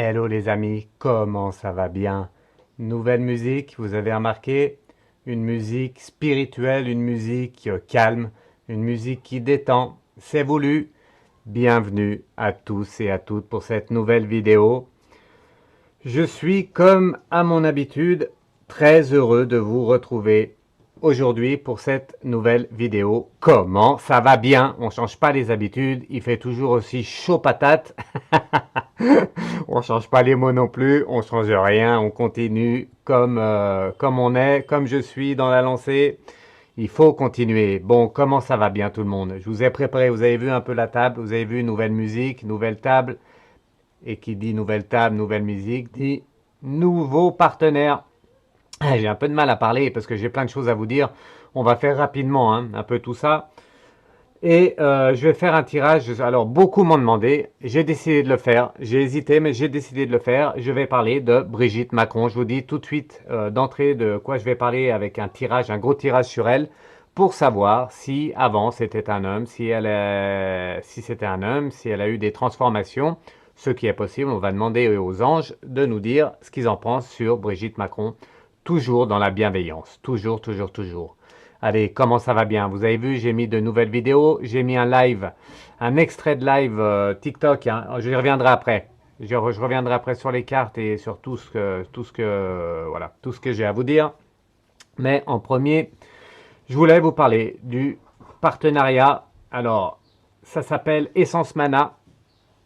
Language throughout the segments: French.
Hello les amis, comment ça va bien? Nouvelle musique, vous avez remarqué? Une musique spirituelle, une musique calme, une musique qui détend. C'est voulu. Bienvenue à tous et à toutes pour cette nouvelle vidéo. Je suis, comme à mon habitude, très heureux de vous retrouver aujourd'hui pour cette nouvelle vidéo. Comment ça va bien? On ne change pas les habitudes, il fait toujours aussi chaud patate. On change pas les mots non plus, on change rien, on continue comme on est, comme je suis dans la lancée. Il faut continuer. Bon, comment ça va bien tout le monde? Je vous ai préparé, vous avez vu un peu la table, vous avez vu nouvelle musique, nouvelle table. Et qui dit nouvelle table, nouvelle musique, dit nouveau partenaire. J'ai un peu de mal à parler parce que j'ai plein de choses à vous dire. On va faire rapidement un peu tout ça. Et je vais faire un tirage. Alors, beaucoup m'ont demandé. J'ai décidé de le faire. J'ai hésité, mais j'ai décidé de le faire. Je vais parler de Brigitte Macron. Je vous dis tout de suite d'entrée de quoi je vais parler avec un tirage, un gros tirage sur elle, pour savoir si avant c'était un homme, si c'était un homme, si elle a eu des transformations. Ce qui est possible, on va demander aux anges de nous dire ce qu'ils en pensent sur Brigitte Macron. Toujours dans la bienveillance. Toujours, toujours, toujours. Allez, comment ça va bien? Vous avez vu, j'ai mis de nouvelles vidéos. J'ai mis un live, un extrait de live TikTok. Je reviendrai après. Je reviendrai après sur les cartes et sur voilà, tout ce que j'ai à vous dire. Mais en premier, je voulais vous parler du partenariat. Alors, ça s'appelle Essence Mana.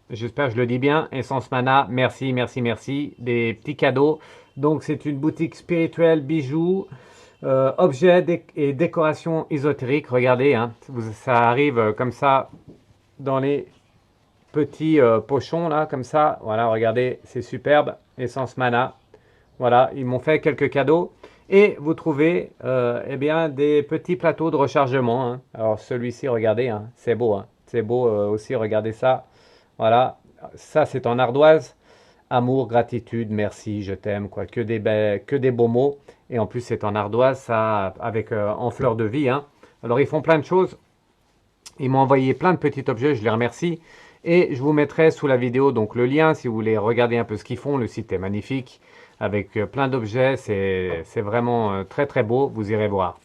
J'espère que je le dis bien. Essence Mana, merci, merci, merci. Des petits cadeaux. Donc, c'est une boutique spirituelle, bijoux, objets et décorations ésotériques. Regardez, ça arrive comme ça dans les petits pochons, là, comme ça. Voilà, regardez, c'est superbe. Essence Mana. Voilà, ils m'ont fait quelques cadeaux. Et vous trouvez eh bien, des petits plateaux de rechargement. Alors, celui-ci, regardez, c'est beau. C'est beau aussi, regardez ça. Voilà, ça c'est en ardoise. Amour, gratitude, merci, je t'aime, quoi. Que des beaux mots. Et en plus c'est en ardoise, ça avec en fleur de vie. Alors ils font plein de choses. Ils m'ont envoyé plein de petits objets, je les remercie. Et je vous mettrai sous la vidéo donc le lien si vous voulez regarder un peu ce qu'ils font. Le site est magnifique avec plein d'objets. C'est vraiment très très beau. Vous irez voir.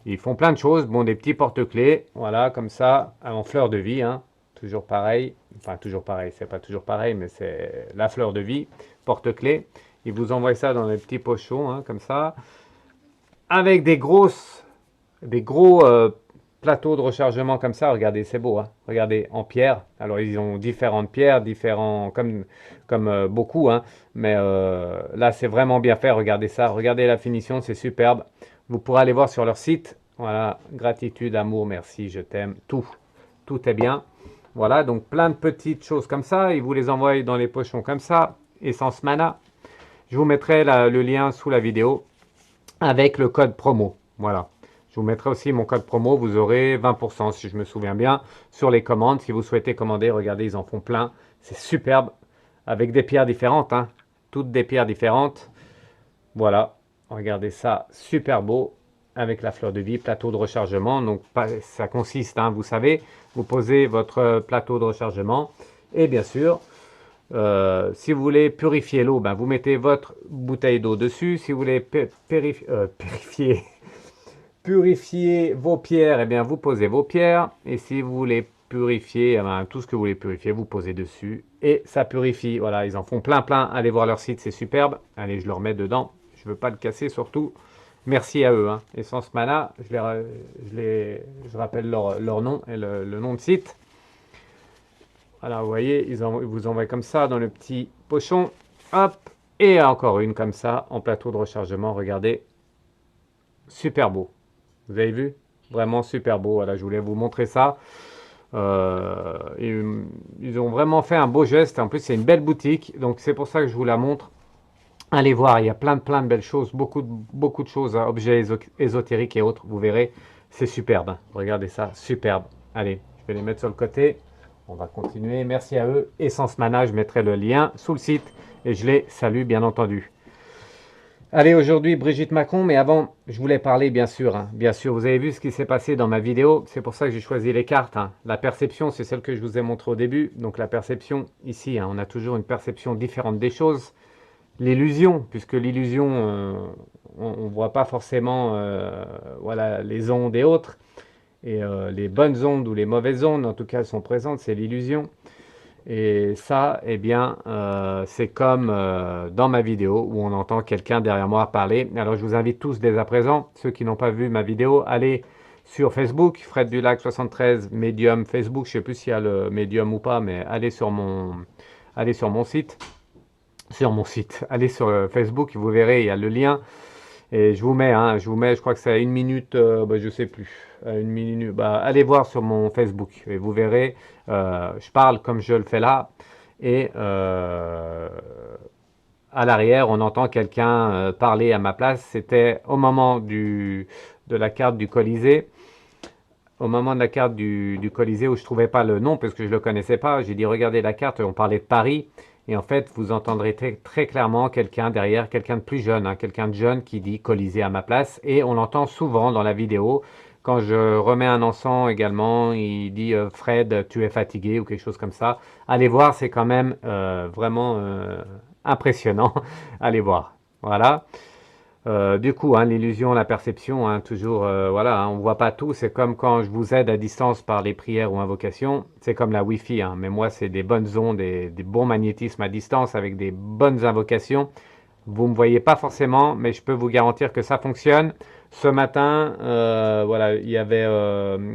Ils font plein de choses. Bon, des petits porte-clés, voilà, comme ça, en fleur de vie. Toujours pareil, enfin toujours pareil, c'est pas toujours pareil, mais c'est la fleur de vie, porte-clés. Ils vous envoient ça dans des petits pochons, comme ça, avec des gros plateaux de rechargement comme ça. Regardez, c'est beau, regardez, en pierre. Alors ils ont différentes pierres, comme beaucoup, mais là c'est vraiment bien fait. Regardez ça, regardez la finition, c'est superbe. Vous pourrez aller voir sur leur site. Voilà, gratitude, amour, merci, je t'aime, tout est bien. Voilà, donc plein de petites choses comme ça. Ils vous les envoient dans les pochons comme ça. Essence Mana. Je vous mettrai le lien sous la vidéo avec le code promo. Voilà. Je vous mettrai aussi mon code promo. Vous aurez 20% si je me souviens bien sur les commandes. Si vous souhaitez commander, regardez, ils en font plein. C'est superbe. Avec des pierres différentes. Toutes des pierres différentes. Voilà. Regardez ça. Super beau. Avec la fleur de vie, plateau de rechargement. Donc ça consiste, vous savez, vous posez votre plateau de rechargement et bien sûr, si vous voulez purifier l'eau, vous mettez votre bouteille d'eau dessus. Si vous voulez purifier vos pierres, vous posez vos pierres. Et si vous voulez purifier tout ce que vous voulez purifier, vous posez dessus et ça purifie. Voilà, ils en font plein. Allez voir leur site, c'est superbe. Allez, je le remets dedans. Je ne veux pas le casser surtout. Merci à eux. Essence Mana, je rappelle leur nom et le nom de site. Voilà, vous voyez, ils vous envoient comme ça dans le petit pochon. Hop, et encore une comme ça en plateau de rechargement. Regardez, super beau. Vous avez vu? Vraiment super beau. Voilà, je voulais vous montrer ça. Ils ont vraiment fait un beau geste. En plus, c'est une belle boutique. Donc, c'est pour ça que je vous la montre. Allez voir, il y a plein de belles choses, beaucoup de choses, objets ésotériques et autres, vous verrez, c'est superbe. Regardez ça, superbe. Allez, je vais les mettre sur le côté. On va continuer. Merci à eux. Essence Mana, je mettrai le lien sous le site et je les salue bien entendu. Allez, aujourd'hui, Brigitte Macron, mais avant, je voulais parler, bien sûr, hein. Bien sûr, vous avez vu ce qui s'est passé dans ma vidéo, c'est pour ça que j'ai choisi les cartes, hein. La perception, c'est celle que je vous ai montrée au début, donc la perception, ici, hein, on a toujours une perception différente des choses. L'illusion, puisque l'illusion, on ne voit pas forcément voilà, les ondes et autres, et les bonnes ondes ou les mauvaises ondes, en tout cas, elles sont présentes, c'est l'illusion. Et ça, eh bien, c'est comme dans ma vidéo où on entend quelqu'un derrière moi parler. Alors, je vous invite tous dès à présent, ceux qui n'ont pas vu ma vidéo, allez sur Facebook, Fred Dulac 73, Medium Facebook. Je ne sais plus s'il y a le Medium ou pas, mais allez sur mon site. Sur mon site, allez sur Facebook, vous verrez, il y a le lien. Et je vous mets, hein, je crois que c'est à une minute, bah, je sais plus, à une minute. Bah, allez voir sur mon Facebook et vous verrez, je parle comme je le fais là, et à l'arrière, on entend quelqu'un parler à ma place. C'était au moment de la carte du Colisée. Au moment de la carte du Colisée où je trouvais pas le nom parce que je le connaissais pas, j'ai dit regardez la carte, on parlait de Paris. Et en fait, vous entendrez très clairement quelqu'un derrière, quelqu'un de plus jeune, hein, quelqu'un de jeune qui dit Colisée à ma place. Et on l'entend souvent dans la vidéo. Quand je remets un encens également, il dit Fred, tu es fatigué ou quelque chose comme ça. Allez voir, c'est quand même vraiment impressionnant. Allez voir. Voilà. Du coup, hein, l'illusion, la perception, hein, toujours, voilà, hein, on voit pas tout. C'est comme quand je vous aide à distance par les prières ou invocations. C'est comme la Wi-Fi, hein, mais moi, c'est des bonnes ondes, des bons magnétismes à distance avec des bonnes invocations. Vous me voyez pas forcément, mais je peux vous garantir que ça fonctionne. Ce matin, voilà, il y avait,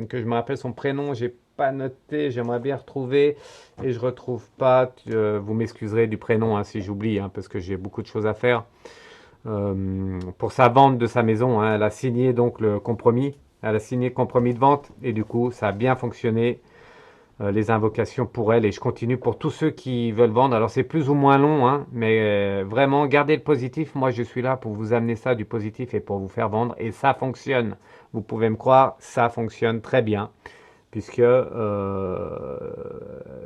que je me rappelle son prénom, j'ai pas noté, j'aimerais bien retrouver et je retrouve pas. Vous m'excuserez du prénom hein, si j'oublie, hein, parce que j'ai beaucoup de choses à faire pour sa vente de sa maison, hein. Elle a signé donc le compromis. Elle a signé le compromis de vente et du coup, ça a bien fonctionné. Les invocations pour elle et je continue pour tous ceux qui veulent vendre. Alors c'est plus ou moins long, hein, mais vraiment gardez le positif. Moi, je suis là pour vous amener ça du positif et pour vous faire vendre et ça fonctionne. Vous pouvez me croire, ça fonctionne très bien puisque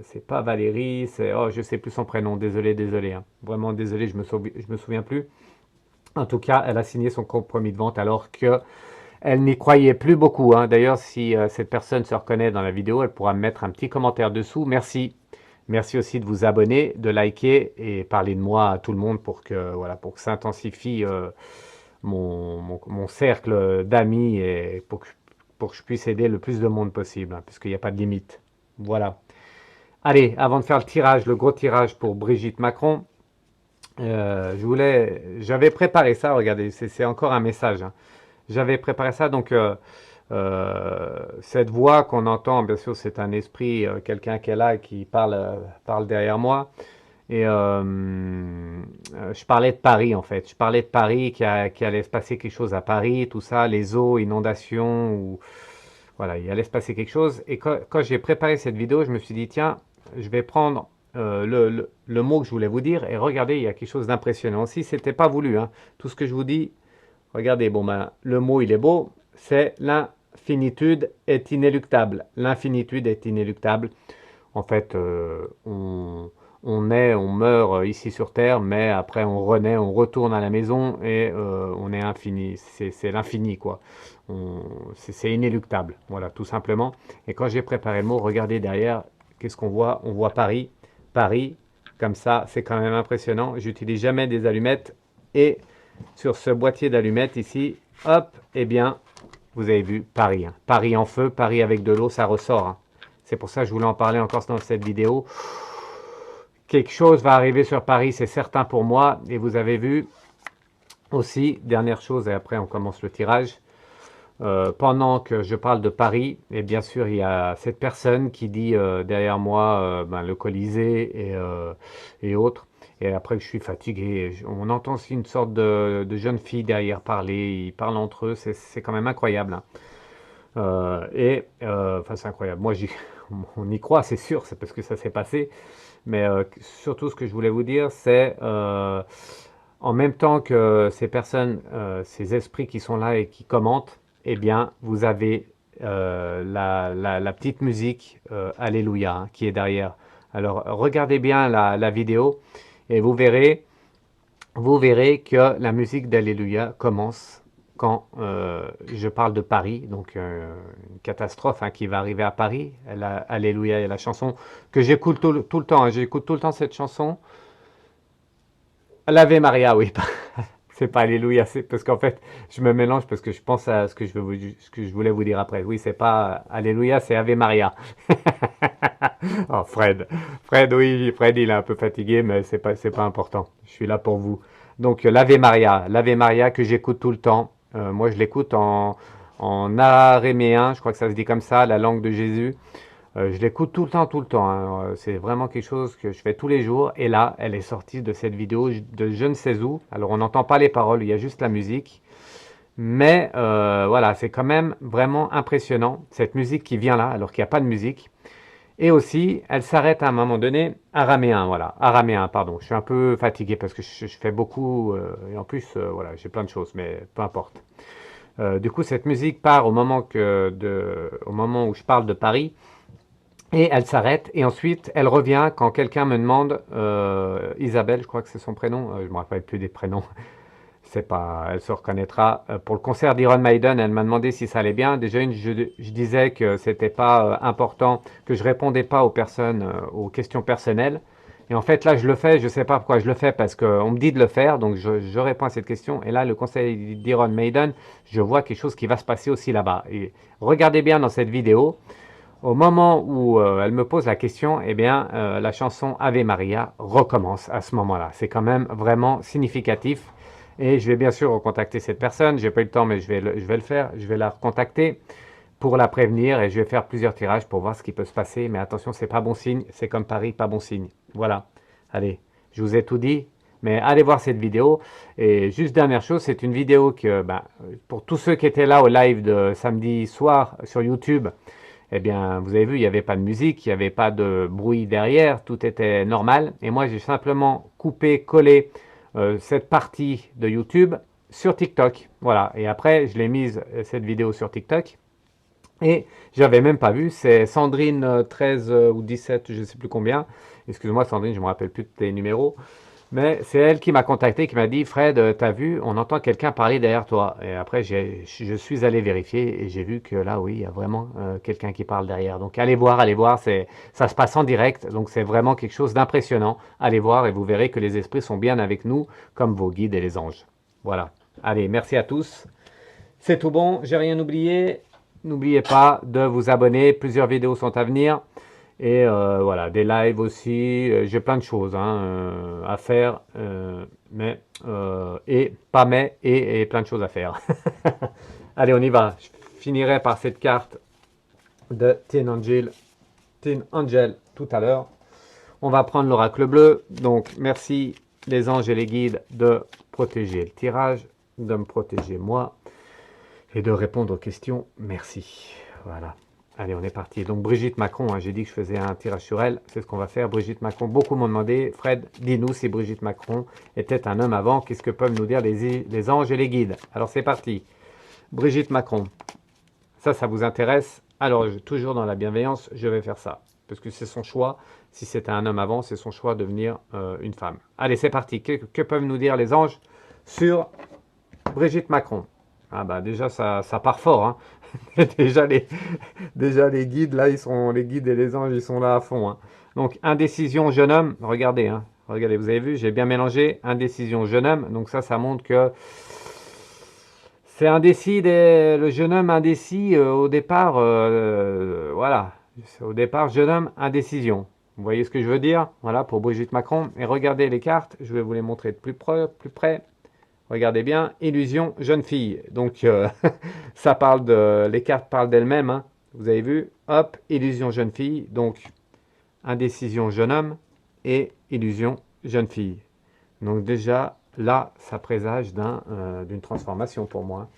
c'est pas Valérie, c'est oh je sais plus son prénom. Désolé, désolé, hein. Vraiment désolé, je me souviens plus. En tout cas, elle a signé son compromis de vente alors que elle n'y croyait plus beaucoup, hein. D'ailleurs, si cette personne se reconnaît dans la vidéo, elle pourra me mettre un petit commentaire dessous. Merci. Merci aussi de vous abonner, de liker et parler de moi à tout le monde pour que, voilà, pour que ça intensifie mon cercle d'amis et pour que je puisse aider le plus de monde possible, hein, puisqu'il n'y a pas de limite. Voilà. Allez, avant de faire le tirage, le gros tirage pour Brigitte Macron, j'avais préparé ça, regardez, c'est encore un message, hein. J'avais préparé ça, donc cette voix qu'on entend, bien sûr, c'est un esprit, quelqu'un qui est là et qui parle derrière moi. Et je parlais de Paris, en fait. Je parlais de Paris, qu'il allait se passer quelque chose à Paris, tout ça, les eaux, inondations, ou voilà, il allait se passer quelque chose. Et quand j'ai préparé cette vidéo, je me suis dit, tiens, je vais prendre le mot que je voulais vous dire et regardez, il y a quelque chose d'impressionnant. Si c'était pas voulu, hein, tout ce que je vous dis, regardez, bon ben, le mot il est beau, c'est l'infinitude est inéluctable. L'infinitude est inéluctable. En fait, on naît, on meurt ici sur Terre, mais après on renaît, on retourne à la maison et on est infini. C'est l'infini, quoi. C'est inéluctable, voilà, tout simplement. Et quand j'ai préparé le mot, regardez derrière, qu'est-ce qu'on voit? On voit Paris. Paris, comme ça, c'est quand même impressionnant. J'utilise jamais des allumettes et sur ce boîtier d'allumettes ici, hop, eh bien, vous avez vu Paris, hein. Paris en feu, Paris avec de l'eau, ça ressort, hein. C'est pour ça que je voulais en parler encore dans cette vidéo. Quelque chose va arriver sur Paris, c'est certain pour moi. Et vous avez vu aussi, dernière chose, et après on commence le tirage. Pendant que je parle de Paris, et bien sûr il y a cette personne qui dit derrière moi ben, le Colisée et autres. Et après que je suis fatigué, on entend aussi une sorte de jeune fille derrière parler, ils parlent entre eux, c'est quand même incroyable, hein. Enfin c'est incroyable, on y croit, c'est sûr, c'est parce que ça s'est passé. Mais surtout ce que je voulais vous dire, c'est en même temps que ces personnes, ces esprits qui sont là et qui commentent, eh bien, vous avez la petite musique Alléluia hein, qui est derrière. Alors, regardez bien la vidéo et vous verrez, vous verrez que la musique d'Alléluia commence quand je parle de Paris, donc une catastrophe hein, qui va arriver à Paris. Alléluia est la chanson que j'écoute tout le temps. Hein. J'écoute tout le temps cette chanson. L'Ave Maria, oui. C'est pas Alléluia, c'est parce qu'en fait, je me mélange parce que je pense à ce que je voulais vous dire après. Oui, c'est pas Alléluia, c'est Ave Maria. Oh, Fred. Fred, oui, Fred, il est un peu fatigué, mais c'est pas important. Je suis là pour vous. Donc, l'Ave Maria que j'écoute tout le temps. Moi, je l'écoute en araméen, je crois que ça se dit comme ça, la langue de Jésus. Je l'écoute tout le temps. Hein. C'est vraiment quelque chose que je fais tous les jours. Et là, elle est sortie de cette vidéo de je ne sais où. Alors, on n'entend pas les paroles, il y a juste la musique. Mais voilà, c'est quand même vraiment impressionnant, cette musique qui vient là, alors qu'il n'y a pas de musique. Et aussi, elle s'arrête à un moment donné, araméen, voilà, araméen, pardon. Je suis un peu fatigué parce que je fais beaucoup, et en plus, voilà, j'ai plein de choses, mais peu importe. Du coup, cette musique part au moment où je parle de Paris, et elle s'arrête, et ensuite, elle revient quand quelqu'un me demande, Isabelle, je crois que c'est son prénom, je ne me rappelle plus des prénoms, c'est pas, elle se reconnaîtra. Pour le concert d'Iron Maiden, elle m'a demandé si ça allait bien. Déjà, je disais que c'était pas important, que je répondais pas aux personnes, aux questions personnelles. Et en fait, là, je le fais. Je sais pas pourquoi je le fais parce qu'on me dit de le faire, donc je réponds à cette question. Et là, le conseil d'Iron Maiden, je vois quelque chose qui va se passer aussi là-bas. Et regardez bien dans cette vidéo. Au moment où elle me pose la question, eh bien, la chanson Ave Maria recommence à ce moment-là. C'est quand même vraiment significatif. Et je vais bien sûr recontacter cette personne. J'ai pas eu le temps, mais je vais le faire. Je vais la recontacter pour la prévenir et je vais faire plusieurs tirages pour voir ce qui peut se passer. Mais attention, c'est pas bon signe. C'est comme Paris, pas bon signe. Voilà. Allez, je vous ai tout dit. Mais allez voir cette vidéo. Et juste dernière chose, c'est une vidéo que, ben, pour tous ceux qui étaient là au live de samedi soir sur YouTube, eh bien, vous avez vu, il n'y avait pas de musique, il n'y avait pas de bruit derrière, tout était normal. Et moi, j'ai simplement coupé, collé cette partie de YouTube sur TikTok. Voilà. Et après, je l'ai mise, cette vidéo sur TikTok. Et j'avais même pas vu, c'est Sandrine 13 ou 17, je ne sais plus combien. Excuse-moi Sandrine, je ne me rappelle plus de tes numéros. Mais c'est elle qui m'a contacté, qui m'a dit, Fred, t'as vu, on entend quelqu'un parler derrière toi. Et après, je suis allé vérifier et j'ai vu que là, oui, il y a vraiment quelqu'un qui parle derrière. Donc allez voir, ça se passe en direct, donc c'est vraiment quelque chose d'impressionnant. Allez voir et vous verrez que les esprits sont bien avec nous, comme vos guides et les anges. Voilà. Allez, merci à tous. C'est tout bon, j'ai rien oublié. N'oubliez pas de vous abonner, plusieurs vidéos sont à venir. Et voilà, des lives aussi, j'ai plein de choses hein, à faire, et plein de choses à faire. Allez, on y va. Je finirai par cette carte de Teen Angel tout à l'heure. On va prendre l'oracle bleu. Donc, merci les anges et les guides de protéger le tirage, de me protéger moi et de répondre aux questions. Merci. Voilà. Allez, on est parti. Donc, Brigitte Macron, hein, j'ai dit que je faisais un tirage sur elle. C'est ce qu'on va faire. Brigitte Macron, beaucoup m'ont demandé, Fred, dis-nous si Brigitte Macron était un homme avant. Qu'est-ce que peuvent nous dire les anges et les guides? Alors, c'est parti. Brigitte Macron. Ça vous intéresse? Alors, toujours dans la bienveillance, je vais faire ça. Parce que c'est son choix. Si c'était un homme avant, c'est son choix de devenir une femme. Allez, c'est parti. Que peuvent nous dire les anges sur Brigitte Macron? Ah bah déjà, ça part fort. Hein. déjà, les guides, là, les guides et les anges, ils sont là à fond. Hein. Donc, indécision, jeune homme. Regardez, hein. Regardez, vous avez vu, j'ai bien mélangé. Indécision, jeune homme. Donc ça montre que c'est indécis. Le jeune homme indécis, au départ, voilà. Au départ, jeune homme, indécision. Vous voyez ce que je veux dire? Voilà, pour Brigitte Macron. Et regardez les cartes. Je vais vous les montrer de plus près. Regardez bien, illusion jeune fille. Donc, ça parle les cartes parlent d'elles-mêmes. Hein. Vous avez vu, hop, illusion jeune fille. Donc, indécision jeune homme et illusion jeune fille. Donc déjà, là, ça présage d'une transformation pour moi.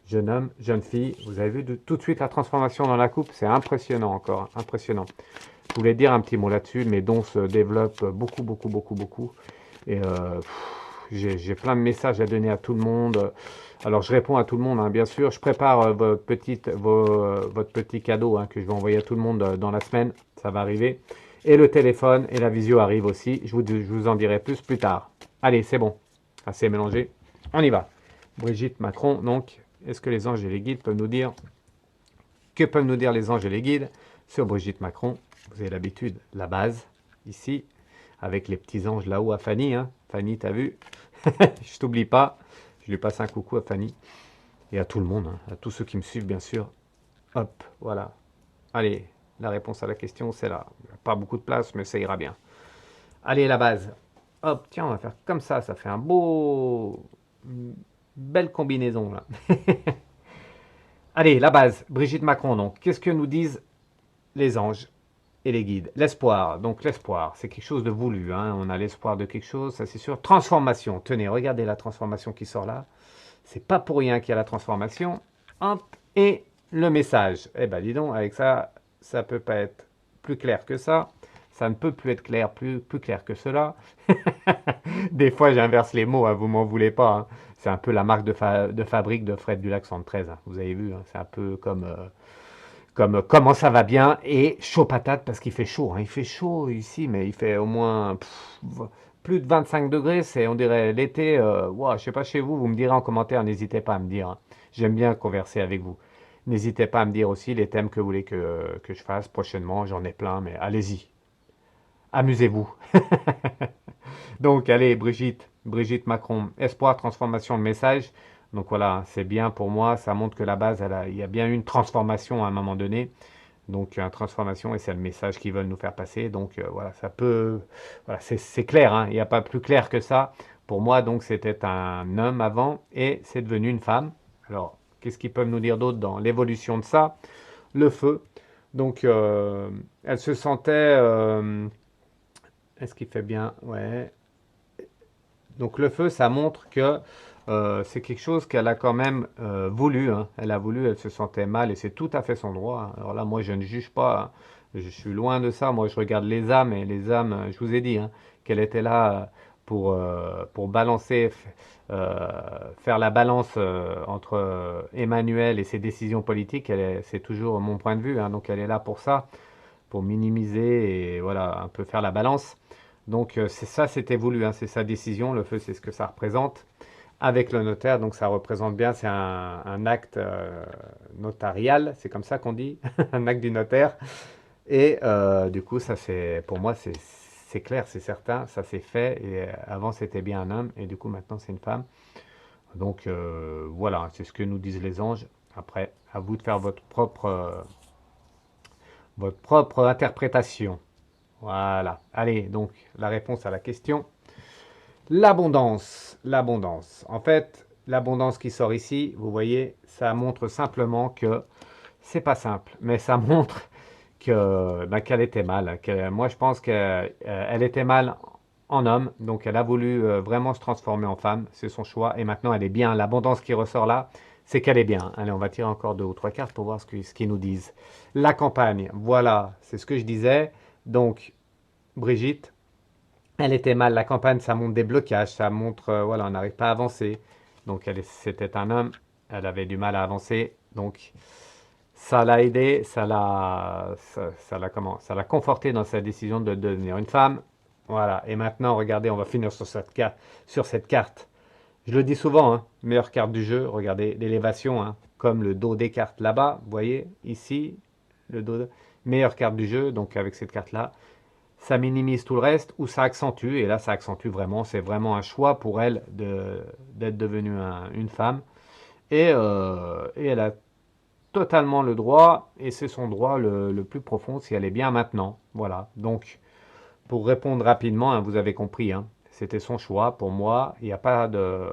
Jeune homme, jeune fille. Vous avez vu tout de suite la transformation dans la coupe. C'est impressionnant encore, impressionnant. Je voulais dire un petit mot là-dessus. Mes dons se développent beaucoup. Et j'ai plein de messages à donner à tout le monde. Alors, je réponds à tout le monde, hein, bien sûr. Je prépare votre petit cadeau hein, que je vais envoyer à tout le monde dans la semaine. Ça va arriver. Et le téléphone et la visio arrivent aussi. Je vous en dirai plus tard. Allez, c'est bon. assez mélangé. On y va. Brigitte Macron, donc, est-ce que les anges et les guides peuvent nous dire, que peuvent nous dire les anges et les guides sur Brigitte Macron? Vous avez l'habitude, la base, ici, avec les petits anges là-haut à Fanny. Hein. Fanny, t'as vu? Je t'oublie pas. Je lui passe un coucou à Fanny. Et à tout le monde, hein, à tous ceux qui me suivent, bien sûr. Hop, voilà. Allez, la réponse à la question, c'est là. Pas beaucoup de place, mais ça ira bien. Allez, la base. Hop, tiens, on va faire comme ça fait un beau... une belle combinaison, là. Allez, la base. Brigitte Macron, donc. Qu'est-ce que nous disent les anges et les guides? L'espoir. Donc, l'espoir, c'est quelque chose de voulu. Hein. On a l'espoir de quelque chose, ça c'est sûr. Transformation. Tenez, regardez la transformation qui sort là. C'est pas pour rien qu'il y a la transformation. Hop, et le message. Eh ben, dis donc, avec ça, ça peut pas être plus clair que ça. Ça ne peut plus être clair, plus clair que cela. Des fois, j'inverse les mots, hein, vous m'en voulez pas. Hein. C'est un peu la marque de fabrique de Fred Dulac 73. Hein. Vous avez vu, hein, c'est un peu comme comment ça va bien et chaud patate parce qu'il fait chaud. Hein. Il fait chaud ici, mais il fait au moins plus de 25 degrés. C'est, on dirait, l'été. Wow, je sais pas chez vous, vous me direz en commentaire. N'hésitez pas à me dire. Hein. J'aime bien converser avec vous. N'hésitez pas à me dire aussi les thèmes que vous voulez que je fasse prochainement. J'en ai plein, mais allez-y. Amusez-vous. Donc, allez, Brigitte Macron, espoir, transformation, de message. Donc voilà, c'est bien pour moi. Ça montre que la base, il y a bien eu une transformation à un moment donné. Donc, une transformation, et c'est le message qu'ils veulent nous faire passer. Donc, voilà, ça peut. Voilà, c'est clair, hein, il n'y a pas plus clair que ça. Pour moi, donc, c'était un homme avant et c'est devenu une femme. Alors, qu'est-ce qu'ils peuvent nous dire d'autre dans l'évolution de ça? Le feu. Donc, elle se sentait. Est-ce qu'il fait bien? Ouais. Donc le feu, ça montre que c'est quelque chose qu'elle a quand même voulu. Hein. Elle a voulu, elle se sentait mal et c'est tout à fait son droit. Hein. Alors là, moi, je ne juge pas. Hein. Je suis loin de ça. Moi, je regarde les âmes et les âmes, je vous ai dit hein, qu'elle était là pour balancer, euh, faire la balance entre Emmanuel et ses décisions politiques. C'est toujours mon point de vue. Hein. Donc elle est là pour ça, pour minimiser et voilà, un peu faire la balance. Donc c'est ça, c'était voulu, hein, c'est sa décision, le feu c'est ce que ça représente. Avec le notaire, donc ça représente bien, c'est un acte notarial, c'est comme ça qu'on dit, un acte du notaire. Et du coup, ça c'est, pour moi, c'est clair, c'est certain, ça s'est fait. Et avant c'était bien un homme, et du coup maintenant c'est une femme. Donc voilà, c'est ce que nous disent les anges. Après, à vous de faire votre propre interprétation. Voilà. Allez, donc la réponse à la question. L'abondance. L'abondance. En fait, l'abondance qui sort ici, vous voyez, ça montre simplement que c'est pas simple, mais ça montre que qu'elle était mal. Moi, je pense qu'elle était mal en homme, donc elle a voulu vraiment se transformer en femme. C'est son choix, et maintenant elle est bien. L'abondance qui ressort là, c'est qu'elle est bien. Allez, on va tirer encore deux ou trois cartes pour voir ce qu'ils nous disent. La campagne, voilà, c'est ce que je disais. Donc, Brigitte, elle était mal. La campagne, ça montre des blocages, ça montre, voilà, on n'arrive pas à avancer. Donc, c'était un homme, elle avait du mal à avancer. Donc, ça l'a aidé, ça l'a conforté dans sa décision de devenir une femme. Voilà. Et maintenant, regardez, on va finir sur cette carte. Je le dis souvent, hein, meilleure carte du jeu. Regardez l'élévation, hein, comme le dos des cartes là-bas. Vous voyez, ici, le dos. Meilleure carte du jeu, donc avec cette carte-là ça minimise tout le reste ou ça accentue. Et là, ça accentue vraiment. C'est vraiment un choix pour elle d'être devenue une femme. Et elle a totalement le droit, et c'est son droit le plus profond si elle est bien maintenant. Voilà. Donc, pour répondre rapidement, hein, vous avez compris, hein, c'était son choix. Pour moi, il n'y a pas de...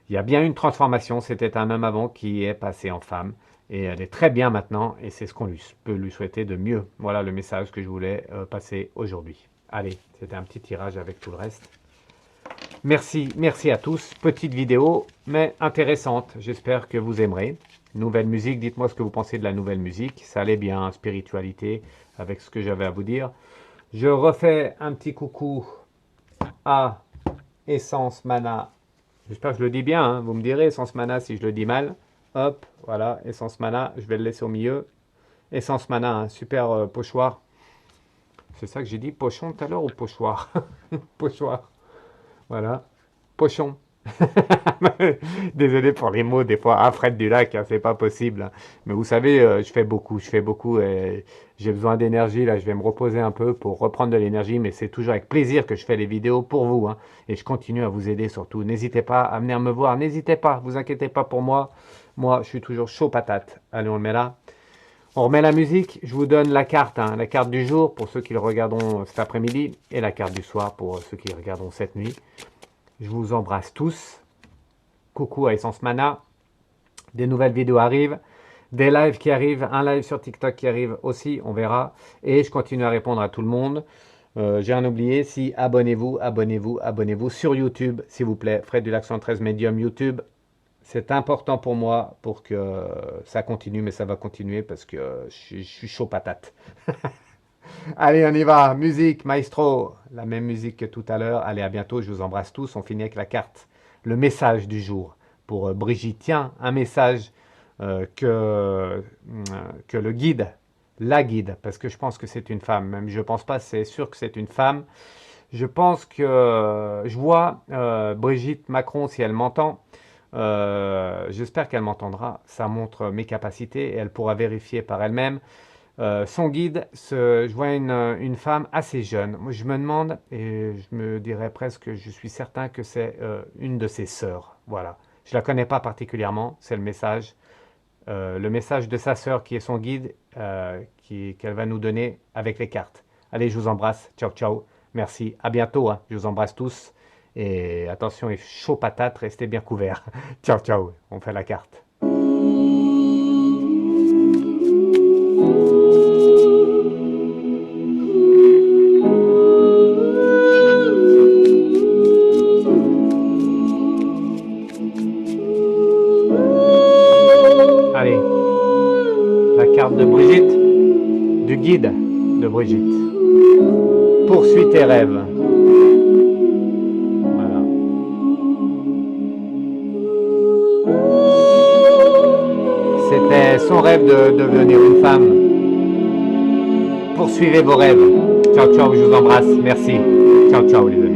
Il y a bien une transformation. C'était un homme avant qui est passé en femme. Et elle est très bien maintenant, et c'est ce qu'on peut lui souhaiter de mieux. Voilà le message que je voulais passer aujourd'hui. Allez, c'était un petit tirage avec tout le reste. Merci, merci à tous. Petite vidéo, mais intéressante. J'espère que vous aimerez. Nouvelle musique, dites-moi ce que vous pensez de la nouvelle musique. Ça allait bien, spiritualité, avec ce que j'avais à vous dire. Je refais un petit coucou à Essence Mana. J'espère que je le dis bien, hein. Vous me direz Essence Mana si je le dis mal. Hop, voilà, Essence Mana, je vais le laisser au milieu. Essence Mana, un super pochoir. C'est ça que j'ai dit, pochon tout à l'heure ou pochoir? Pochoir. Voilà. Pochon. Désolé pour les mots, des fois, ah, Fred du lac, hein, c'est pas possible, hein. Mais vous savez, je fais beaucoup et j'ai besoin d'énergie. Là, je vais me reposer un peu pour reprendre de l'énergie, mais c'est toujours avec plaisir que je fais les vidéos pour vous, hein. Et je continue à vous aider surtout. N'hésitez pas à venir me voir, n'hésitez pas, vous inquiétez pas pour moi. Moi, je suis toujours chaud patate. Allez, on le met là. On remet la musique, je vous donne la carte, hein, la carte du jour pour ceux qui le regarderont cet après-midi et la carte du soir pour ceux qui le regarderont cette nuit. Je vous embrasse tous. Coucou à Essence Mana. Des nouvelles vidéos arrivent, des lives qui arrivent, un live sur TikTok qui arrive aussi, on verra. Et je continue à répondre à tout le monde. J'ai rien oublié, si abonnez-vous, abonnez-vous, abonnez-vous sur YouTube, s'il vous plaît. Fred du lac 113 Medium YouTube. C'est important pour moi pour que ça continue, mais ça va continuer parce que je suis chaud patate. Allez, on y va. Musique, maestro. La même musique que tout à l'heure. Allez, à bientôt. Je vous embrasse tous. On finit avec la carte. Le message du jour pour Brigitte. Tiens, un message que le guide, la guide, parce que je pense que c'est une femme. Même je pense pas, c'est sûr que c'est une femme. Je pense que je vois Brigitte Macron, si elle m'entend. J'espère qu'elle m'entendra. Ça montre mes capacités et elle pourra vérifier par elle-même. Son guide, je vois une femme assez jeune. Moi, je me demande, et je me dirais presque, je suis certain que c'est une de ses sœurs. Voilà. Je ne la connais pas particulièrement, c'est le message. Le message de sa sœur qui est son guide, qu'elle va nous donner avec les cartes. Allez, je vous embrasse. Ciao, ciao. Merci. À bientôt, hein. Je vous embrasse tous. Et attention, il est chaud patate, restez bien couverts. Ciao, ciao. On fait la carte. Allez, la carte de Brigitte, du guide de Brigitte. Poursuis tes rêves. Voilà. C'était son rêve de devenir une femme. Poursuivez vos rêves. Ciao, ciao, je vous embrasse. Merci. Ciao, ciao, les amis.